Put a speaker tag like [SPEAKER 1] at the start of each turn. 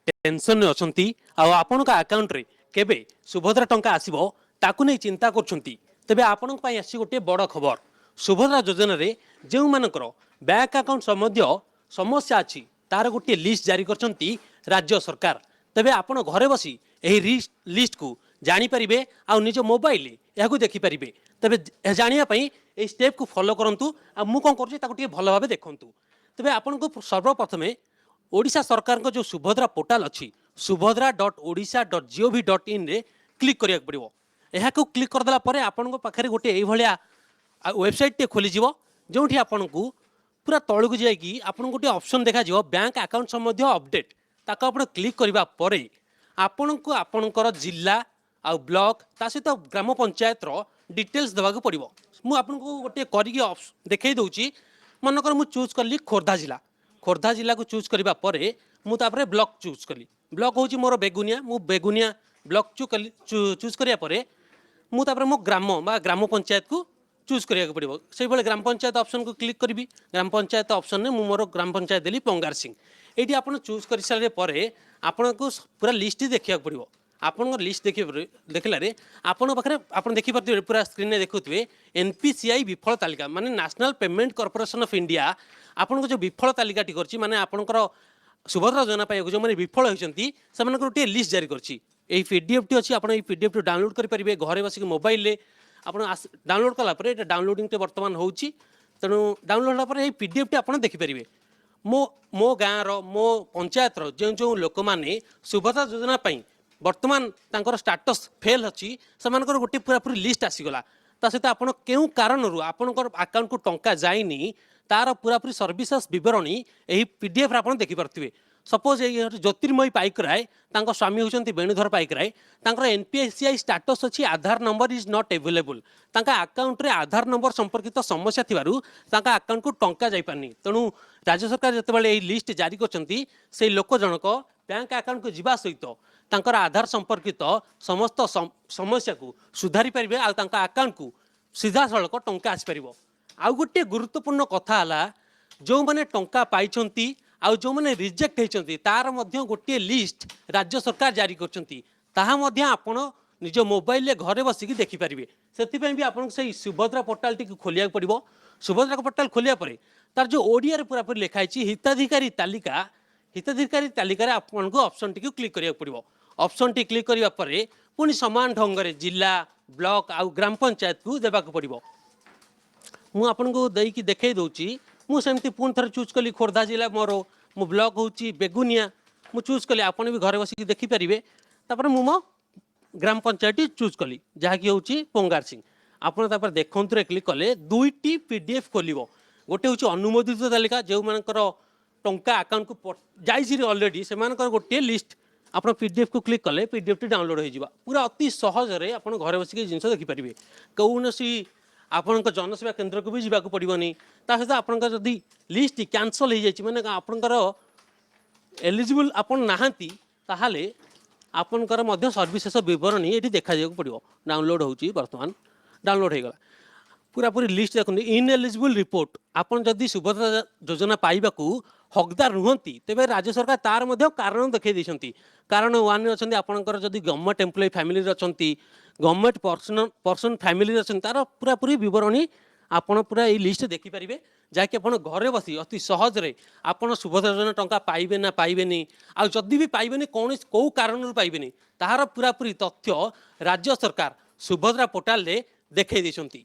[SPEAKER 1] Tension में अछंती आपण account रे केबे सुभद्रा टंका आसीबो ताकू नहीं चिंता करछंती तेबे आपण पई आसी गोटे बड़ खबर। सुभद्रा योजना रे जेउ मानकर बैंक अकाउंट संबंधी समस्या अछि तार गोटे लिस्ट जारी करछंती राज्य सरकार। तेबे आपण घरे बसी एही लिस्ट को जानी परिबे आ निज मोबाइल याकू देखि परिबे। तेबे जानिया पई ए स्टेप को फॉलो करंतु आ मु कोन करछि ताकू टिके भलो भाबे देखंतु। तेबे आपण को सर्वप्रथमे ओडिशा सरकार को जो सुभद्रा पोर्टाल अच्छी subhadra.odisha.gov.in रे क्लिक करिया पड़िबो। एहा को क्लिक कर देला परे आपन को पाखरे गोटे एई भलिया वेबसाइट टे खोली जिवो जोठी आपन को पूरा तळु को जाय कि आपन गोटे ऑप्शन देखा जिवो बैंक अकाउंट संबंधी अपडेट ताको आपन क्लिक करबा परे आपन को आपनकर जिल्ला आ ब्लॉक ता सहित ग्राम पंचायत रो डिटेल्स देबाक पड़िबो। मु आपन को गोटे करिके देखै दउची मनकर मु चूज करली खोर्धा जिला को चूज करबा परे मु तापरे ब्लॉक चूज कली। ब्लॉक होची मोर बेगुनिया मु बेगुनिया ब्लॉक चूज करिया परे मु तापरे मो ग्राम बा ग्राम पंचायत को चूज करिया पड़िबो। सेई बेले ग्राम पंचायत ऑप्शन को क्लिक करबी। ग्राम पंचायत ऑप्शन ने मु मोर ग्राम पंचायत देली पंगार सिंह। एठी आपण चूज कर सारे परे आपण को पूरा लिस्ट देखिया पड़िबो। आपण लिस्ट देखला रे आपण पाखरे आपण देखि परथिबे पूरा स्क्रीन ने देखुतबे एनपीसीआई विफल तालिका माने national payment corporation of India आपण को जो विफल तालिका टी करछि माने आपनकर सुभद्रा योजना पाए जो माने विफल होइछंती सेमान गोटे लिस्ट जारी करछि। एई पीडीएफ टी अछि आपण एई पीडीएफ टी डाउनलोड करि परिबे घरे बसिक मोबाइल ले आपण डाउनलोड कला परे एटा डाउनलोडिंग टे वर्तमान होउछि तनु डाउनलोड होला परे एई पीडीएफ टी आपण देखि परिबे। मो गाँ रो मो पंचायत रो जो लोक माने सुभद्रा योजना पाई वर्तमान तांकर स्टेटस फेल अछि सेमानकर गोटे पूरा पूरी लिस्ट आसीगला ता सहित आपण केउ कारणरू आपनकर अकाउंट को टंका जाइनी तार पूरा पूरी सर्विसेस विवरणी एही पीडीएफ रे आपण देखि परथिबे। सपोज ज्योतिर्मयी पाइकराय तांको स्वामी होचंती वेणुधर पाइकराय तांकर एनपीसीआई स्टेटस अछि आधार नंबर इज नॉट अवेलेबल तांका अकाउंट रे आधार नंबर संपर्कित समस्या थिबारु तांका अकाउंट को टंका जाई पानी। तेणु राज्य सरकार जतबेले एही लिस्ट जारी करचंती से लोक जनक बैंक अकाउंट को जीवा सहित तांकर आधार संपर्कित समस्त समस्या को सुधारी परिबे आ तांका अकाउंट को सीधा सड़क टंका आसी परिबो। आउ गोटे गुरुत्वपूर्ण कथा हला जो माने टंका पाइछंती आउ जो माने रिजेक्ट हेचंती तार मध्य गोटे लिस्ट राज्य सरकार जारी करचंती ताहा मध्य आपण निज मोबाइल ले घरे बसिकी देखि परिबे। सेति पय भी आपण से सुभद्रा पोर्टल टी खोलिया पड़िबो। सुभद्रा पोर्टल खोलिया परे तार जो ओडिया रे पूरा पूरी लिखा है हिताधिकारी तालिका रे आपण को ऑप्शन टी क्लिक करिया पड़िबो। ऑप्शन टी क्लिक करिया परे पुनी समान ढंग रे जिला ब्लॉक आउ ग्राम पंचायत को देबाक पड़िबो। मु आपन को देई कि देखै दउची मु सेमती पुन थर चूज कली खोर्धा जिला मोरो मु ब्लॉक होची बेगुनिया मु चूज कली आपण भी घरे बसी देखि परिबे। तापर मु मो ग्राम पंचायत चूज कली जहा कि होची पंगार सिंह। आपण तापर देखंतु रे क्लिक कले दुईटी पीडीएफ खोलिबो। गोटे होची अनुमोदित तालिका जेउ मानकर टंका अकाउंट को जाइछि ऑलरेडी सेमानकर गोटे लिस्ट आपण पीडीएफ को क्लिक कले पीडीएफ टी डाउनलोड हो जिबा। पूरा अति सहज रे आपण घरे बसी जिंस देखि परिबे। कौनसी आपण जनसेवा केन्द्र को भी जावाक पड़ोनी सहित आपण जदि लिस्ट कैंसल हो जाए मैंने आपणकर एलिजिबल आपण नाहांती ताहाले आपणकर मध्य सर्विसेस विवरणी ये देखा पड़ो। डाउनलोड होची वर्तमान डाउनलोड हो गला पूरा पूरी लिस्ट देखते इनएलिजिबल रिपोर्ट आपण जदि सुभद्रा योजना पाइबाकू हकदार नुहंती तेबे राज्य सरकार तार मध्य कारण देखै दैछंती। कारण वन अच्छी आपणकर जदि गवर्नमेंट एम्प्लॉय फैमिली अच्छी गवर्नमेंट पर्सन फैमिली अच्छी तार पूरा पूरी विवरणी आपण पूरा ये लिस्ट देखिपारे जहाँकि आप घरे बसी अति सहज रे आपण सुभद्रा योजना टंका पाइबे ना पाइबेनी आ जदि भी पाइबेनी कौन कौ कारण पाइबेनी ताहार पूरा पूरी तथ्य राज्य सरकार सुभद्रा पोर्टाल रे देखै दैछंती।